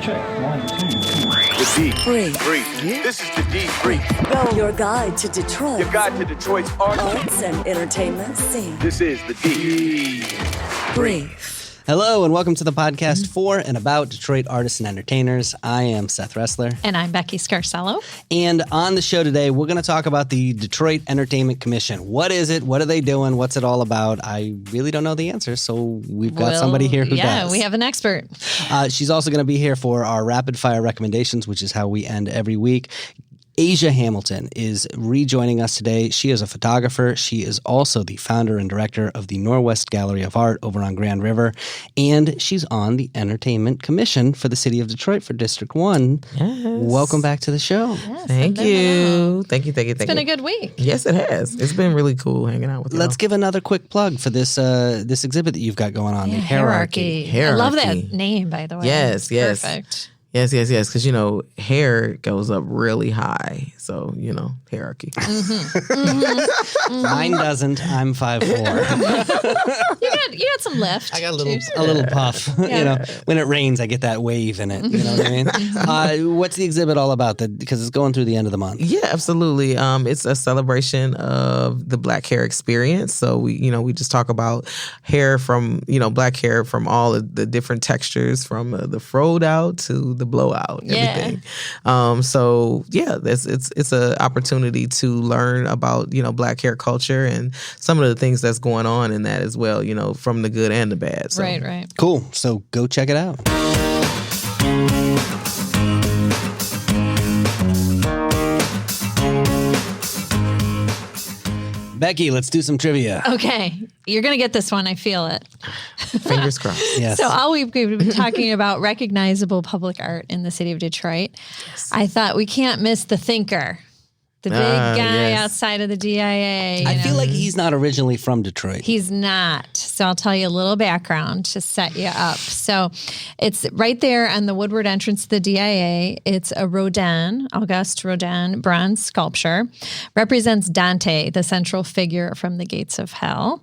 Check. 1, 2, 3. The D. Brief. This is the D Brief. Your guide to Detroit. Your guide to Detroit's arts and entertainment scene. This is the D. Brief. Hello and welcome to the podcast for and about Detroit artists and entertainers. I am Seth Ressler. And I'm Becky Scarcello. And on the show today, we're going to talk about the Detroit Entertainment Commission. What is it? What are they doing? What's it all about? I really don't know the answer, so we've got somebody here who does. Yeah, we have an expert. She's also going to be here for our rapid fire recommendations, which is how we end every week. Asia Hamilton is rejoining us today. She is a photographer. She is also the founder and director of the Norwest Gallery of Art over on Grand River. And she's on the Entertainment Commission for the City of Detroit for District 1. Yes. Welcome back to the show. Yes, Thank you. Thank you. It's been a good week. Yes, it has. It's been really cool hanging out with you. Let's give another quick plug for this this exhibit that you've got going on, the Hierarchy. I love that name, by the way. Yes, yes. Perfect. Yes. Because, hair goes up really high. So, hierarchy. Mine doesn't. I'm 5'4". You got some lift. I got a little puff. Yeah. When it rains, I get that wave in it. You know what I mean? What's the exhibit all about? Because it's going through the end of the month. Yeah, absolutely. It's a celebration of the Black hair experience. So we just talk about hair from, Black hair from all of the different textures, from the froed out to the blowout, everything. It's an opportunity to learn about, Black hair culture and some of the things that's going on in that as well, from the good and the bad. So. Right. Cool. So go check it out. Becky, let's do some trivia. Okay. You're going to get this one. I feel it. Fingers crossed. Yes. So all we've been talking about recognizable public art in the city of Detroit. Yes. I thought we can't miss the Thinker. The big guy outside of the DIA. I feel like he's not originally from Detroit. He's not. So I'll tell you a little background to set you up. So it's right there on the Woodward entrance to the DIA. It's a Rodin, Auguste Rodin bronze sculpture. Represents Dante, the central figure from the Gates of Hell.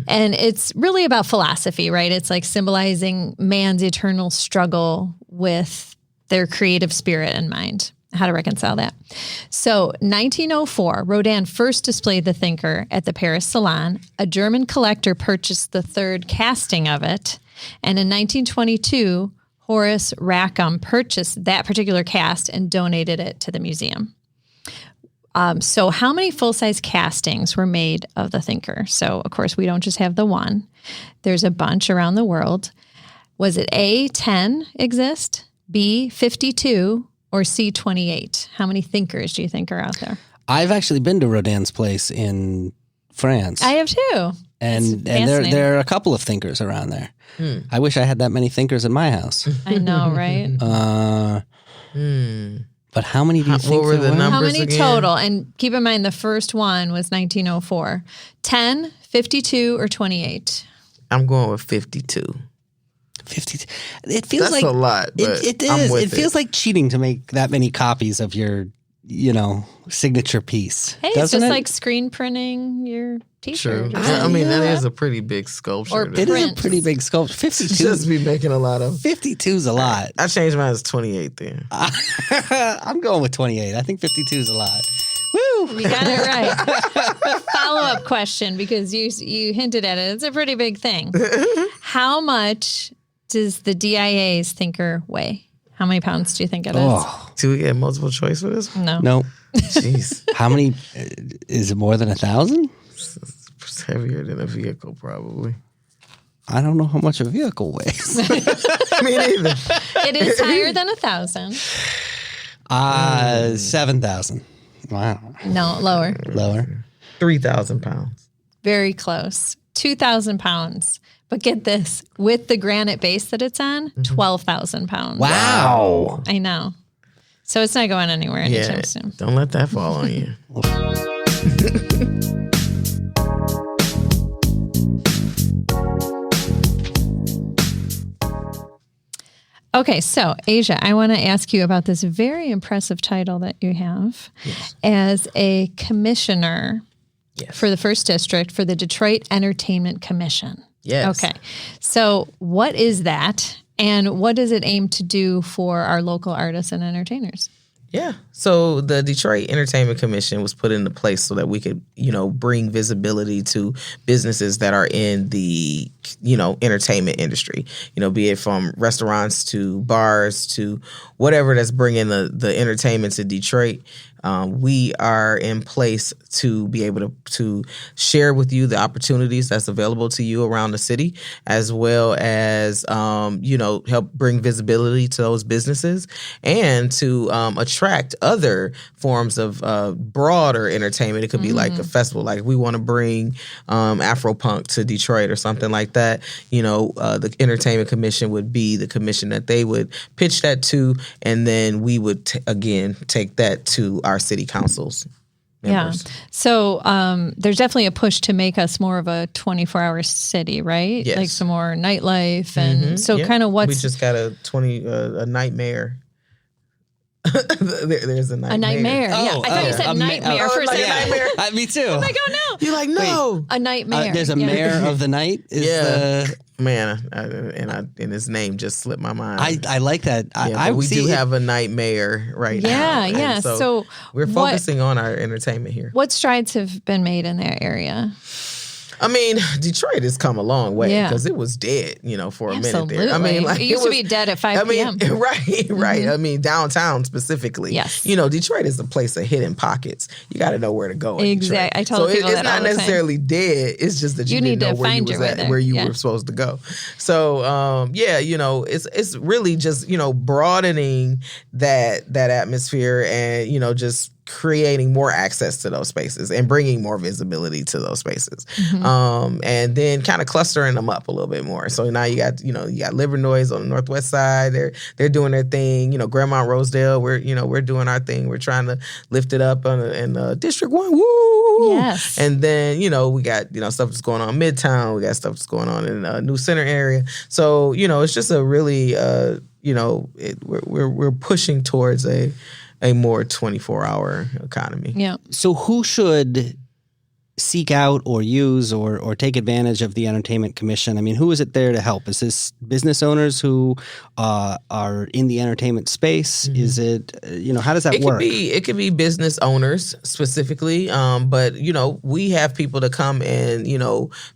And it's really about philosophy, right? It's like symbolizing man's eternal struggle with their creative spirit in mind. How to reconcile that. So 1904, Rodin first displayed the Thinker at the Paris Salon. A German collector purchased the third casting of it. And in 1922, Horace Rackham purchased that particular cast and donated it to the museum. So how many full-size castings were made of the Thinker? So, of course, we don't just have the one. There's a bunch around the world. Was it A, 10 exist, B, 52, or C, 28? How many Thinkers do you think are out there? I've actually been to Rodin's place in France. I have too. And there are a couple of Thinkers around there. I wish I had that many Thinkers in my house. I know, right? But how many do you think what were the there were? numbers How many again? total? And keep in mind, the first one was 1904. 10, 52, or 28? I'm going with 52. 50. It feels That's like a lot, but it I'm is. with It feels like cheating to make that many copies of your, signature piece. Hey, it's doesn't just it? like screen printing your True. T-shirt. I mean, that is a pretty big sculpture. Or It is a print. pretty big sculpture. 52. Just be making a lot of. 52 is a lot. I changed mine to 28 then. I'm going with 28. I think 52 is a lot. Woo! You got it right. Follow-up question, because you hinted at it. It's a pretty big thing. How much does the DIA's Thinker weigh? How many pounds do you think it is? Oh, Do we get multiple choice for this one? No. no. Jeez. How many? Is it more than 1,000? It's heavier than a vehicle, probably. I don't know how much a vehicle weighs. Me neither. It is higher than 1,000. 7,000. Wow. No, lower. Lower. 3,000 pounds. Very close. 2,000 pounds. But get this, with the granite base that it's on, 12,000 pounds. Wow. I know. So it's not going anywhere anytime soon. Don't let that fall on you. Okay, so Asia, I want to ask you about this very impressive title that you have as a commissioner for the First District for the Detroit Entertainment Commission. Yes. Okay. So what is that? And what does it aim to do for our local artists and entertainers? Yeah. So the Detroit Entertainment Commission was put into place so that we could, bring visibility to businesses that are in the, entertainment industry, be it from restaurants to bars to whatever that's bringing the entertainment to Detroit. We are in place to be able to share with you the opportunities that's available to you around the city, as well as, help bring visibility to those businesses and to attract other forms of broader entertainment. It could be like a festival, like we want to bring Afropunk to Detroit or something like that. The Entertainment Commission would be the commission that they would pitch that to, and then we would, again, take that to our city councils. Members. Yeah. So there's definitely a push to make us more of a 24-hour city, right? Yes. Like some more nightlife. And so Yeah. kind of We just got a nightmare. There's a nightmare. a nightmare. Yeah. I thought you said nightmare for a second. nightmare. Me too. I'm like, oh no. You're like, no. A nightmare. There's a mayor of the night. Man, and his name just slipped my mind. I like that. We do have a nightmare right now. Yeah, yeah. And So we're focusing on our entertainment here. What strides have been made in that area? I mean, Detroit has come a long way Yeah. because it was dead, for a minute Absolutely. there. I mean, like it used to be dead at 5 p.m. Right. I mean, downtown specifically. Yes. Detroit is a place of hidden pockets. You got to know where to go. in Exactly. Detroit. I tell people it's that not all the time. necessarily dead. It's just that you need didn't to know where you find was your way at, there. where you Yeah. were supposed to go. So, it's really just broadening that atmosphere and just creating more access to those spaces and bringing more visibility to those spaces, and then kind of clustering them up a little bit more. So now you got Livernois on the northwest side. They're doing their thing. Grandmont Rosedale. We're doing our thing. We're trying to lift it up in District 1. Woo! Yes. And then we got stuff that's going on in Midtown. We got stuff that's going on in New Center area. So it's just a really we're pushing towards a more 24-hour economy. Yeah. So who should seek out or use or take advantage of the Entertainment Commission? I mean, who is it there to help? Is this business owners who are in the entertainment space? Is it, how does that work? It could be business owners specifically, but, we have people to come and,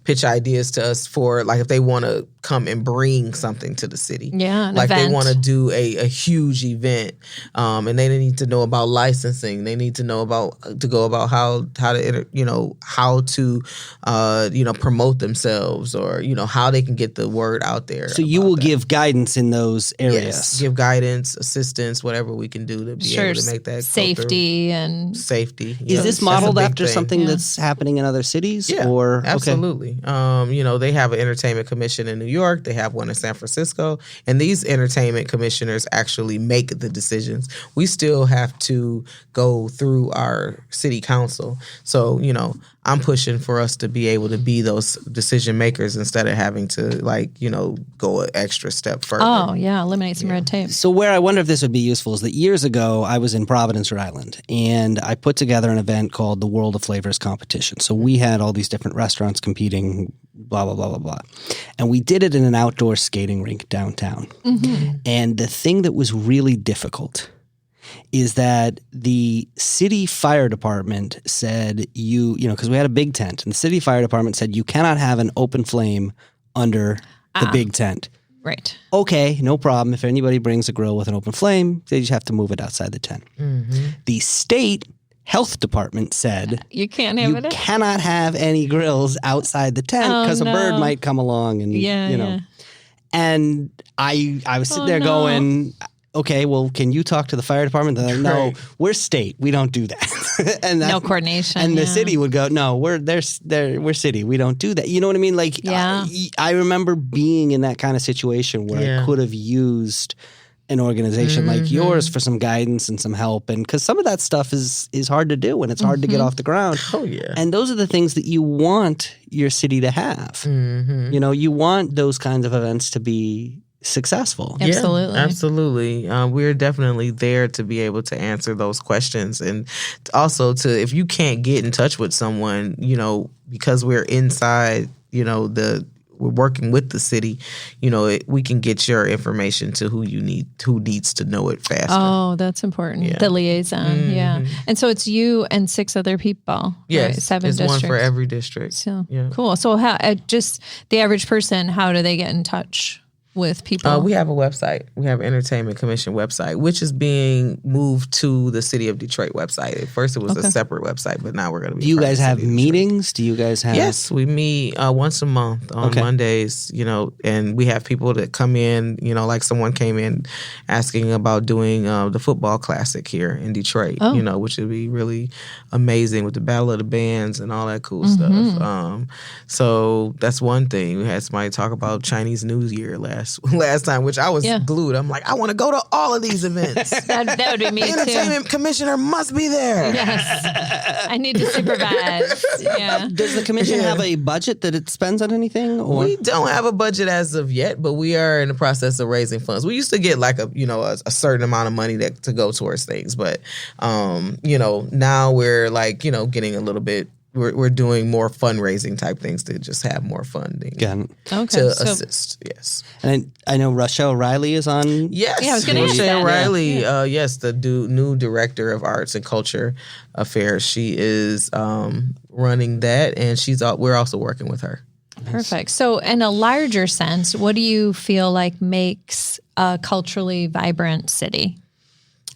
pitch ideas to us for, like, if they want to come and bring something to the city. Yeah, an like event. they want to do a huge event, and they need to know about licensing. They need to know about how to promote themselves, or how they can get the word out there. So you will give guidance in those areas. Yes, give guidance, assistance, whatever we can do to be able to make that safety and safety. Is this modeled after something that's happening in other cities? Yeah, or absolutely. They have an entertainment commission in New York. They have one in San Francisco, and these entertainment commissioners actually make the decisions. We still have to go through our city council. So, I'm pushing for us to be able to be those decision makers instead of having to go an extra step further. Oh, yeah, eliminate some red tape. So where I wonder if this would be useful is that years ago I was in Providence, Rhode Island, and I put together an event called the World of Flavors Competition. So we had all these different restaurants competing, blah, blah, blah, blah, blah. And we did it in an outdoor skating rink downtown. And the thing that was really difficult is that the city fire department said because we had a big tent, and the city fire department said you cannot have an open flame under the big tent. Right. Okay, no problem. If anybody brings a grill with an open flame, they just have to move it outside the tent. The state health department said You can't have you it. cannot have any grills outside the tent because a bird might come along and Yeah. And I was sitting there no. going, okay, well, can you talk to the fire department? They're like, no, we're state. We don't do that. And No coordination. And the yeah. city would go, no, we're city. We don't do that. You know what I mean? Like, Yeah. I remember being in that kind of situation where I could have used an organization like yours for some guidance and some help. And because some of that stuff is hard to do and it's hard to get off the ground. Oh, yeah. And those are the things that you want your city to have. You want those kinds of events to be successful. Absolutely. Yeah, absolutely. We're definitely there to be able to answer those questions. And also if you can't get in touch with someone, because we're inside, we're working with the city, we can get your information to who needs to know it faster. Oh, that's important. Yeah. The liaison. Yeah. And so it's you and 6 other people. Yes, right? 7 it's districts. one for every district. So Yeah. cool. So how, just the average person, how do they get in touch with people? We have a website. We have an Entertainment Commission website, which is being moved to the City of Detroit website. At first, it was a separate website, but now we're going to be. Do you part of guys the have City of Detroit. meetings? Do you guys have? Yes, we meet once a month on Mondays, and we have people that come in, like someone came in asking about doing the football classic here in Detroit, which would be really amazing with the Battle of the Bands and all that cool stuff. So that's one thing. We had somebody talk about Chinese New Year last time, which I was glued. I'm like, I want to go to all of these events. that would be me The too. Entertainment Commissioner must be there. Yes. I need to supervise. Yeah. Does the commission have a budget that it spends on anything? Or We don't have a budget as of yet, but we are in the process of raising funds. We used to get like a certain amount of money to go towards things, but now we're like getting a little bit. We're doing more fundraising type things to just have more funding to assist. Yes, and I know Rochelle Riley is on. Yes, Yeah, I was gonna ask Rochelle that. Riley. Yes, the new director of Arts and Culture Affairs. She is running that, and we're also working with her. Perfect. So in a larger sense, what do you feel like makes a culturally vibrant city?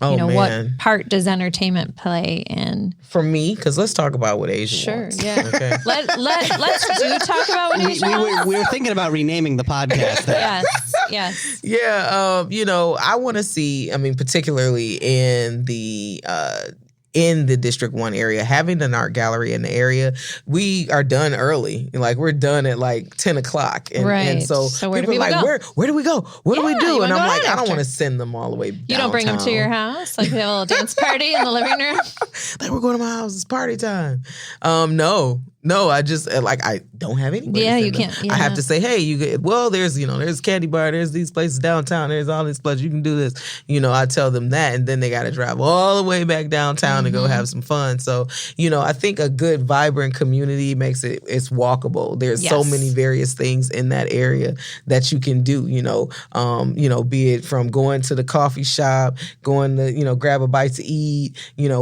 Oh, man. What part does entertainment play in? For me, because let's talk about what Asia Sure, wants. yeah. Okay. Let's talk about what Asia wants. We were thinking about renaming the podcast. Yes. Yeah, I want to see. I mean, particularly in the District 1 area, having an art gallery in the area, we are done early. Like we're done at like 10 o'clock. And, Right. and so where do people are people like, go? where do we go? What do we Yeah, do? you And wanna I'm go like, out I don't after. want to send them all the way downtown. You don't bring them to your house? Like a little dance party in the living room? Like, we're going to my house. It's party time. No, I just I don't have anybody. Yeah, to you send them. can't. I have Yeah. to say, hey, there's Candy Bar, there's these places downtown, there's all these places you can do this. I tell them that, and then they got to drive all the way back downtown to go have some fun. So, I think a good, vibrant community makes it's walkable. There's so Yes. many various things in that area that you can do. Be it from going to the coffee shop, going to grab a bite to eat,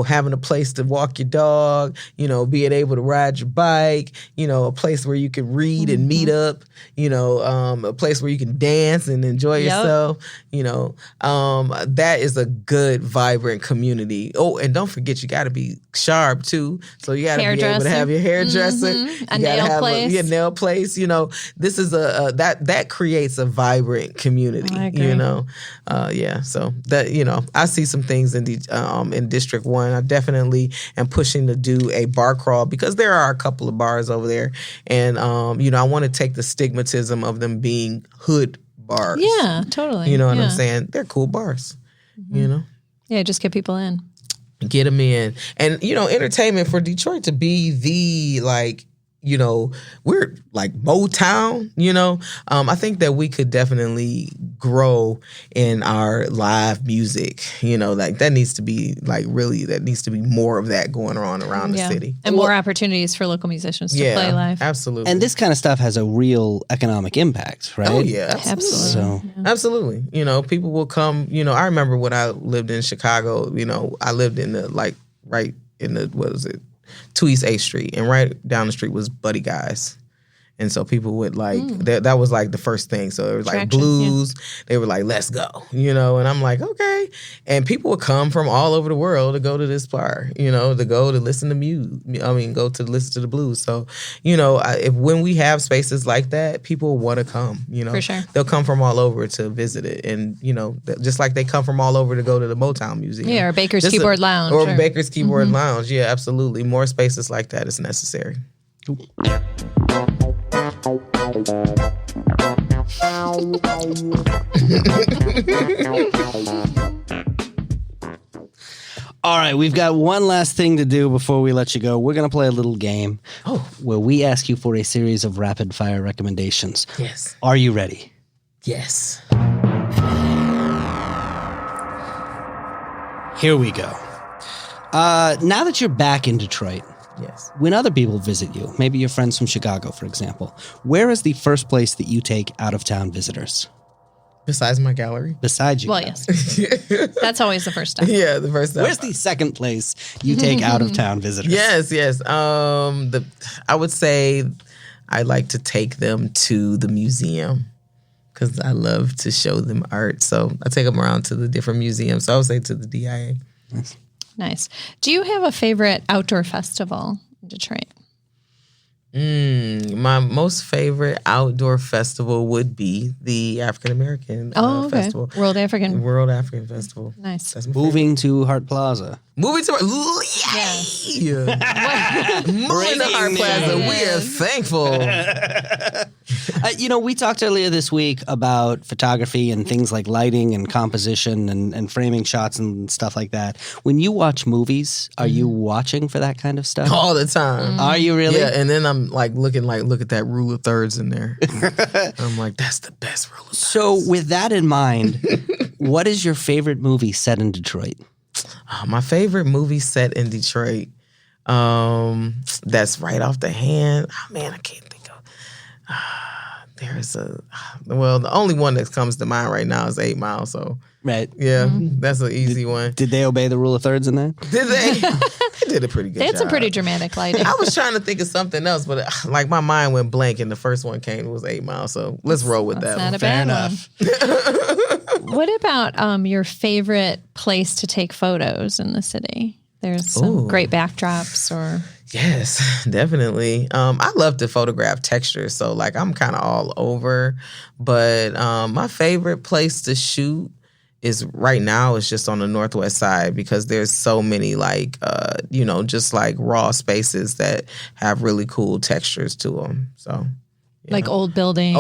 having a place to walk your dog, being able to ride your bike, a place where you can read and meet up, a place where you can dance and enjoy yourself, that is a good, vibrant community. Oh, and don't forget, you got to be sharp too. So you got to be able to Hairdresser. have your hairdresser, A nail place. nail place. This is that creates a vibrant community. I agree. So that I see some things in District 1. I definitely am pushing to do a bar crawl because there are a couple of bars over there, and I want to take the stigmatism of them being hood bars. Yeah, totally. You know what Yeah. I'm saying? They're cool bars. Yeah, just get people in. Get them in, and entertainment for Detroit to be the we're like Motown, I think that we could definitely grow in our live music, that needs to be more of that going on around the city. And more opportunities for local musicians to play live. Absolutely. And this kind of stuff has a real economic impact, right? Oh yeah, absolutely. So Absolutely. People will come, I remember when I lived in Chicago, I lived in right in the, what was it? 2 East 8th Street, and right down the street was Buddy Guys. And so people would that was like the first thing. So it was like Attraction, blues. They were like, let's go, and I'm like, okay. And people would come from all over the world to go to this bar, to go to listen to music. Go to listen to the blues. So, when we have spaces like that, people want to come, For sure. They'll come from all over to visit it. And, just like they come from all over to go to the Motown Museum. Yeah, or Baker's Just Keyboard Lounge. Or Baker's Keyboard Lounge. Yeah, absolutely. More spaces like that is necessary. all right, we've got one last thing to do before we let you go. We're going to play a little game where we ask you for a series of rapid fire recommendations. Yes. Are you ready? Yes. Here we go. Now that you're back in Detroit, Yes. When other people visit you, maybe your friends from Chicago, for example, where is the first place that you take out-of-town visitors? Besides my gallery. Besides you. Well, yes. That's always the first step. Yeah, the first time. Where's the second place you take out-of-town visitors? Yes. I would say I like to take them to the museum because I love to show them art. So I take them around to the different museums. So I would say to the DIA. Nice. Do you have a favorite outdoor festival in Detroit? My most favorite outdoor festival would be the African American Festival. World African. World African Festival. Nice. That's my Moving to Hart Plaza. Moving to Moving to Hart Plaza. We are thankful. We talked earlier this week about photography and things like lighting and composition and framing shots and stuff like that. When you watch movies, are you watching for that kind of stuff? All the time. Are you really? Yeah, and then I'm look at that rule of thirds in there. I'm like, that's the best rule of thirds. So with that in mind, what is your favorite movie set in Detroit? My favorite movie set in Detroit, that's right off the hand. Oh, man, I can't think of. The only one that comes to mind right now is 8 Mile. So, Right. yeah, that's an easy one. Did they obey the rule of thirds in that? Did they? They did a pretty good They job. had some pretty dramatic lighting. I was trying to think of something else, but my mind went blank, and the first one came was 8 Mile. So let's roll with that That's not one. a Fair bad enough. one. What about your favorite place to take photos in the city? There's some great backdrops or... Yes, definitely. I love to photograph textures, so I'm kind of all over. But my favorite place to shoot is right now is just on the Northwest side because there's so many just raw spaces that have really cool textures to them. So. Yeah. Like old buildings.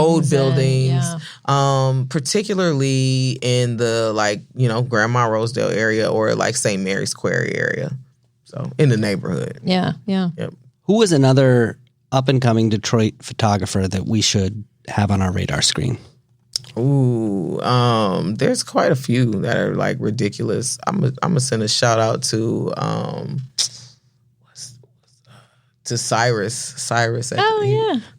Particularly in the Grandma Rosedale area or St. Mary's Quarry area. So in the neighborhood. Yeah. Yep. Who is another up-and-coming Detroit photographer that we should have on our radar screen? Ooh, there's quite a few that are ridiculous. I'm gonna send a shout out to Cyrus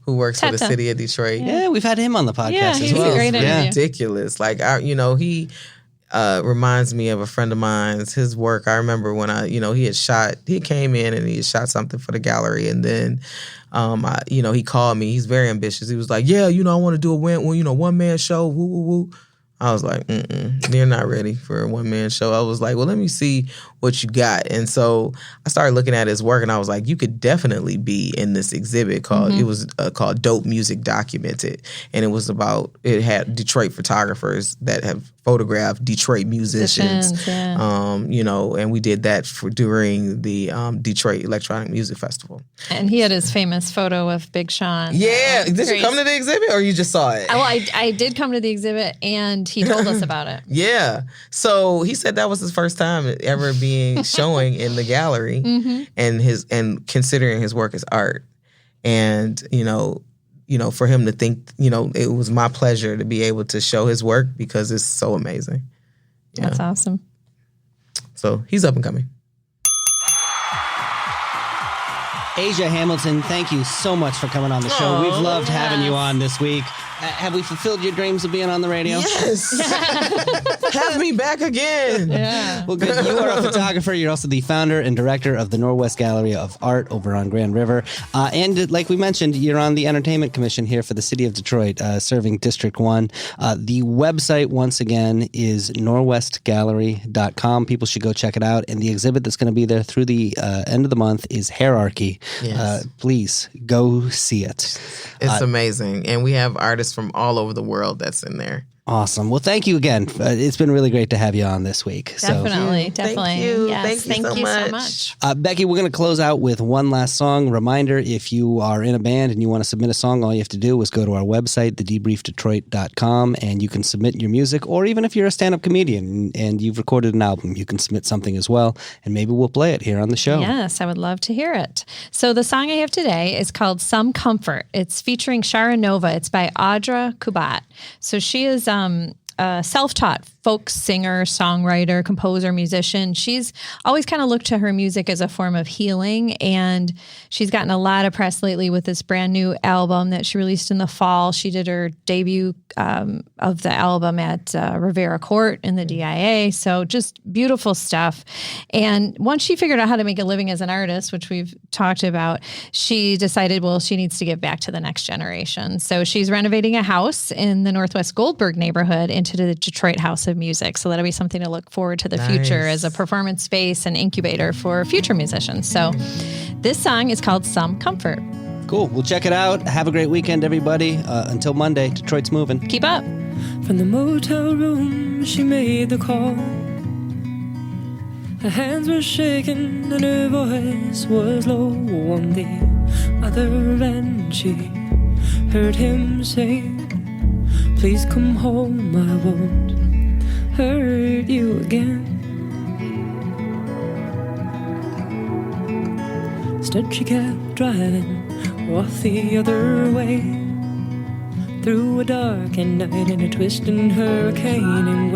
who works for the city of Detroit. Yeah, we've had him on the podcast as he's well. a great interview. Ridiculous. He reminds me of a friend of mine's. His work, I remember when he came in and he had shot something for the gallery, and then he called me. He's very ambitious. He was like, yeah, I want to do a one-man show. Woo, woo, woo. I was like, they're not ready for a one-man show. I was like, well, let me see what you got. And so I started looking at his work, and I was like, you could definitely be in this exhibit called, it was called Dope Music Documented. And it had Detroit photographers that have photographed Detroit musicians. And we did that during the Detroit Electronic Music Festival. And he had his famous photo of Big Sean. Yeah. Did you come to the exhibit or you just saw it? Well, I did come to the exhibit, and he told us about it. Yeah. So he said that was his first time ever being showing in the gallery and considering his work as art. And, for him to think, it was my pleasure to be able to show his work because it's so amazing. Yeah. That's awesome. So he's up and coming. Asia Hamilton, thank you so much for coming on the show. We've loved having you on this week. Have we fulfilled your dreams of being on the radio? Yes. Have me back again. Yeah. Well, good. You are a photographer. You're also the founder and director of the Norwest Gallery of Art over on Grand River. And like we mentioned, you're on the Entertainment Commission here for the city of Detroit, serving District 1. The website, once again, is norwestgallery.com. People should go check it out. And the exhibit that's going to be there through the end of the month is Hierarchy. Yes. Please go see it. It's amazing. And we have artists from all over the world that's in there. Awesome. Well, thank you again. It's been really great to have you on this week. Definitely. Thank you. Yes, Thank you so so much. Becky, we're going to close out with one last song. Reminder, if you are in a band and you want to submit a song, all you have to do is go to our website, thedebriefdetroit.com, and you can submit your music. Or even if you're a stand-up comedian and you've recorded an album, you can submit something as well, and maybe we'll play it here on the show. Yes, I would love to hear it. So the song I have today is called Some Comfort. It's featuring Shara Nova. It's by Audra Kubat. So she is a self-taught folk singer, songwriter, composer, musician. She's always kind of looked to her music as a form of healing, and she's gotten a lot of press lately with this brand new album that she released in the fall. She did her debut of the album at Rivera Court in the DIA. So just beautiful stuff. And once she figured out how to make a living as an artist, which we've talked about, she decided, well, she needs to give back to the next generation. So she's renovating a house in the Northwest Goldberg neighborhood into the Detroit House of Music. So that'll be something to look forward to the future as a performance space and incubator for future musicians. So this song is called Some Comfort. Cool. We'll check it out. Have a great weekend, everybody. Until Monday, Detroit's moving. Keep up. From the motel room, she made the call. Her hands were shaking and her voice was low on the other end. She heard him say, please come home, I won't hurt you again. Instead she kept driving off the other way, through a darkened night in a twisting hurricane. And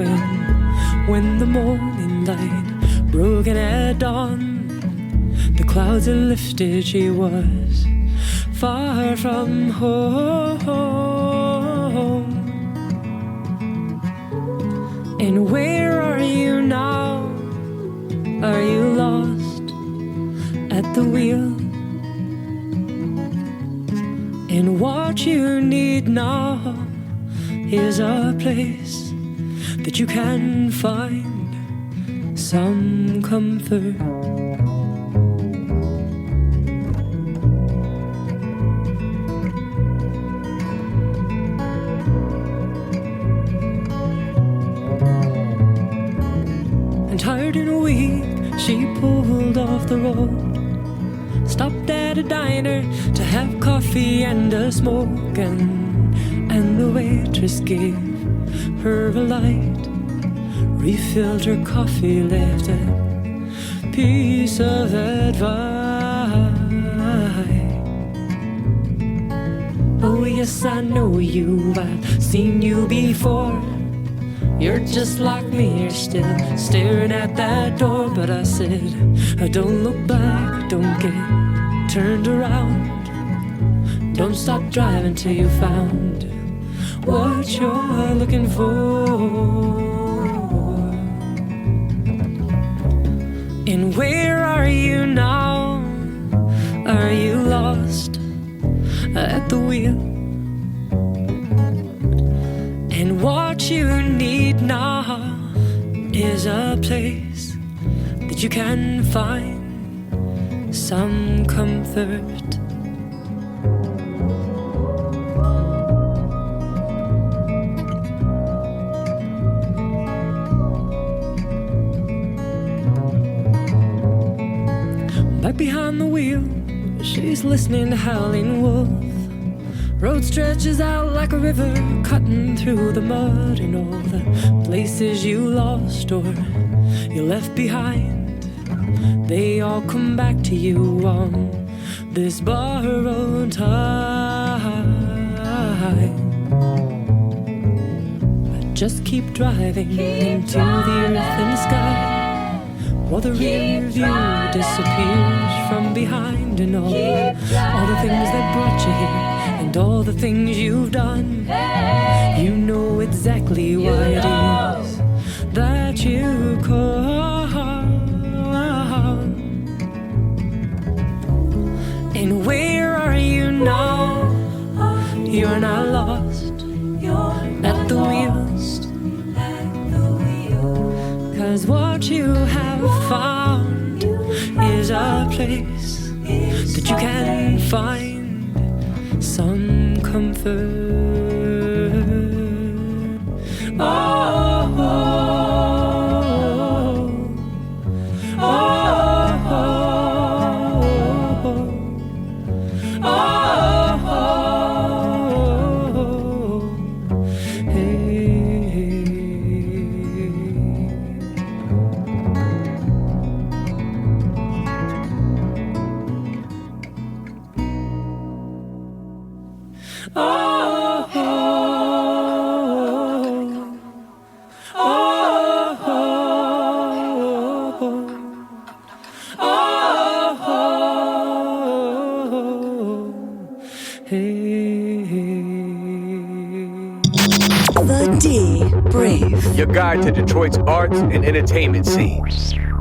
when the morning light broke in at dawn, the clouds had lifted, she was far from home. And where are you now? Are you lost at the wheel? And what you need now is a place that you can find some comfort. And tired and weak, she pulled off the road, stopped at a diner to have coffee and a smoke, and the waitress gave her a light, refilled her coffee, left a piece of advice. Oh yes, I know you, I've seen you before. You're just like me, you're still staring at that door. But I said, don't look back, don't get turned around. Don't stop driving till you found what you're looking for. And where are you now? Are you lost at the wheel? And what you need now is a place that you can find some comfort. Back behind the wheel, she's listening to Howling Wolf. Road stretches out like a river, cutting through the mud. And all the places you lost or you left behind, they all come back to you on this borrowed time. But just keep driving into the earth and sky, while the rear view disappears from behind. And all the things that brought you here, and all the things you've done, you know exactly why it is that you call. And where are you now? You're not lost at the wheels, 'cause what you have found is a place that you can find some comfort. Oh, oh, oh, oh, oh, hey. Oh, your guide to Detroit's arts and entertainment scene.